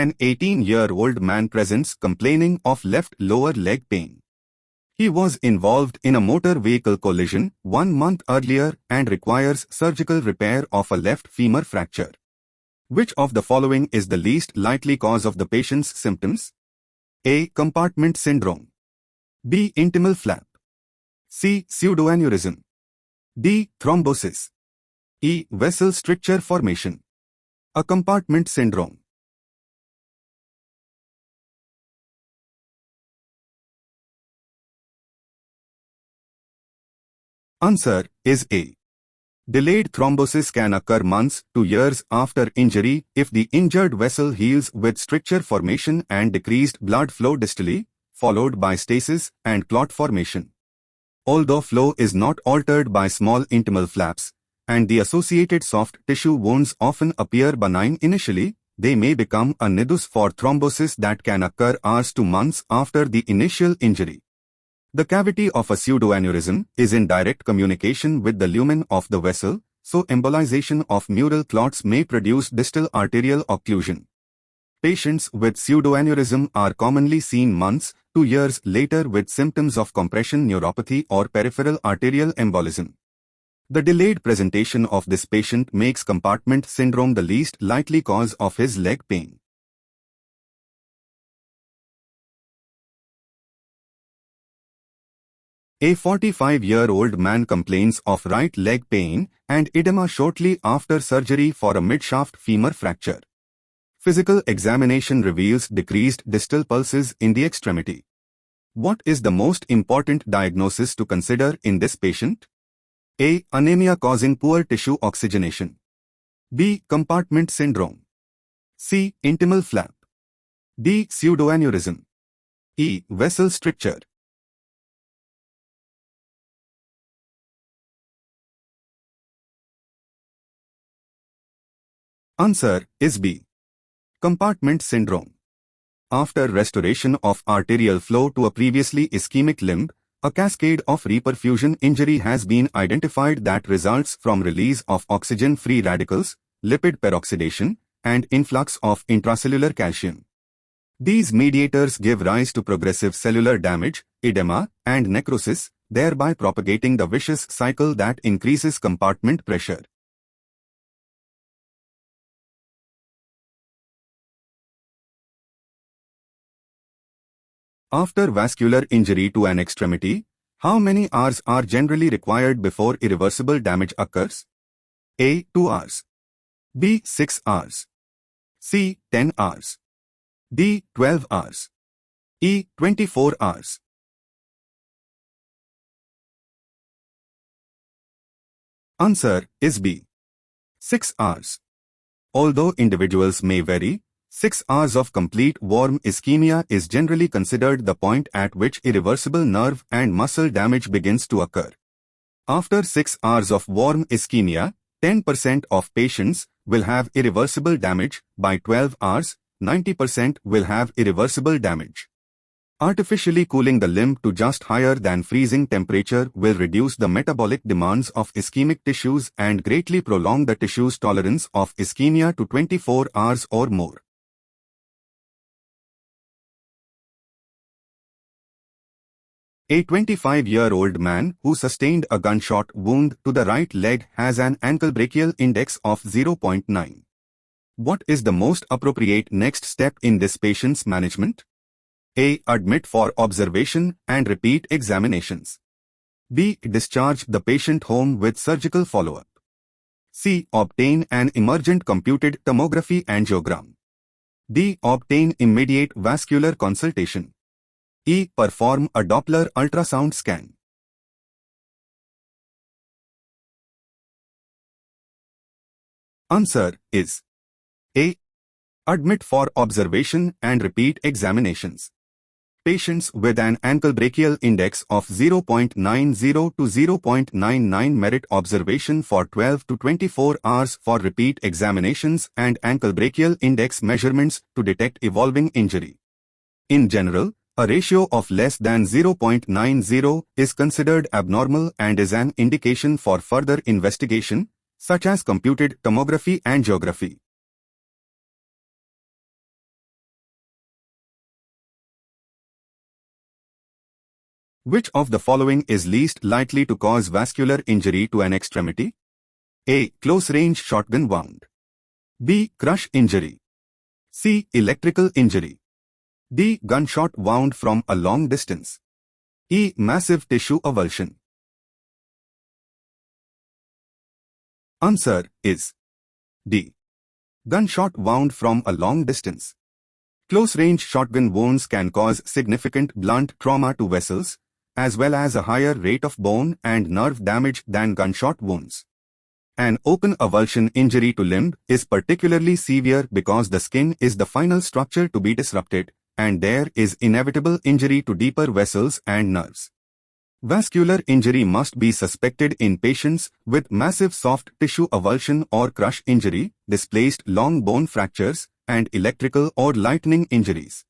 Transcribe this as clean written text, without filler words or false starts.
An 18-year-old man presents complaining of left lower leg pain. He was involved in a motor vehicle collision 1 month earlier and requires surgical repair of a left femur fracture. Which of the following is the least likely cause of the patient's symptoms? A. Compartment syndrome. B. Intimal flap. C. Pseudoaneurysm. D. Thrombosis. E. Vessel stricture formation. A compartment syndrome. Answer is A. Delayed thrombosis can occur months to years after injury if the injured vessel heals with stricture formation and decreased blood flow distally, followed by stasis and clot formation. Although flow is not altered by small intimal flaps, and the associated soft tissue wounds often appear benign initially, they may become a nidus for thrombosis that can occur hours to months after the initial injury. The cavity of a pseudoaneurysm is in direct communication with the lumen of the vessel, so embolization of mural clots may produce distal arterial occlusion. Patients with pseudoaneurysm are commonly seen months to years later with symptoms of compression neuropathy or peripheral arterial embolism. The delayed presentation of this patient makes compartment syndrome the least likely cause of his leg pain. A 45-year-old man complains of right leg pain and edema shortly after surgery for a midshaft femur fracture. Physical examination reveals decreased distal pulses in the extremity. What is the most important diagnosis to consider in this patient? A. Anemia causing poor tissue oxygenation. B. Compartment syndrome. C. Intimal flap. D. Pseudoaneurysm. E. Vessel stricture. Answer is B. Compartment syndrome. After restoration of arterial flow to a previously ischemic limb, a cascade of reperfusion injury has been identified that results from release of oxygen-free radicals, lipid peroxidation, and influx of intracellular calcium. These mediators give rise to progressive cellular damage, edema, and necrosis, thereby propagating the vicious cycle that increases compartment pressure. After vascular injury to an extremity, how many hours are generally required before irreversible damage occurs? A. 2 hours. B. 6 hours. C. 10 hours. D. 12 hours. E. 24 hours. Answer is B. 6 hours. Although individuals may vary, 6 hours of complete warm ischemia is generally considered the point at which irreversible nerve and muscle damage begins to occur. After 6 hours of warm ischemia, 10% of patients will have irreversible damage. By 12 hours, 90% will have irreversible damage. Artificially cooling the limb to just higher than freezing temperature will reduce the metabolic demands of ischemic tissues and greatly prolong the tissue's tolerance of ischemia to 24 hours or more. A 25-year-old man who sustained a gunshot wound to the right leg has an ankle brachial index of 0.9. What is the most appropriate next step in this patient's management? A. Admit for observation and repeat examinations. B. Discharge the patient home with surgical follow-up. C. Obtain an emergent computed tomography angiogram. D. Obtain immediate vascular consultation. E. Perform a Doppler ultrasound scan. Answer is A. Admit for observation and repeat examinations. Patients with an ankle brachial index of 0.90 to 0.99 merit observation for 12 to 24 hours for repeat examinations and ankle brachial index measurements to detect evolving injury. In general, a ratio of less than 0.90 is considered abnormal and is an indication for further investigation, such as computed tomography angiography. Which of the following is least likely to cause vascular injury to an extremity? A. Close-range shotgun wound. B. Crush injury. C. Electrical injury. D. Gunshot wound from a long distance. E. Massive tissue avulsion. Answer is D. Gunshot wound from a long distance. Close-range shotgun wounds can cause significant blunt trauma to vessels, as well as a higher rate of bone and nerve damage than gunshot wounds. An open avulsion injury to limb is particularly severe because the skin is the final structure to be disrupted, and there is inevitable injury to deeper vessels and nerves. Vascular injury must be suspected in patients with massive soft tissue avulsion or crush injury, displaced long bone fractures, and electrical or lightning injuries.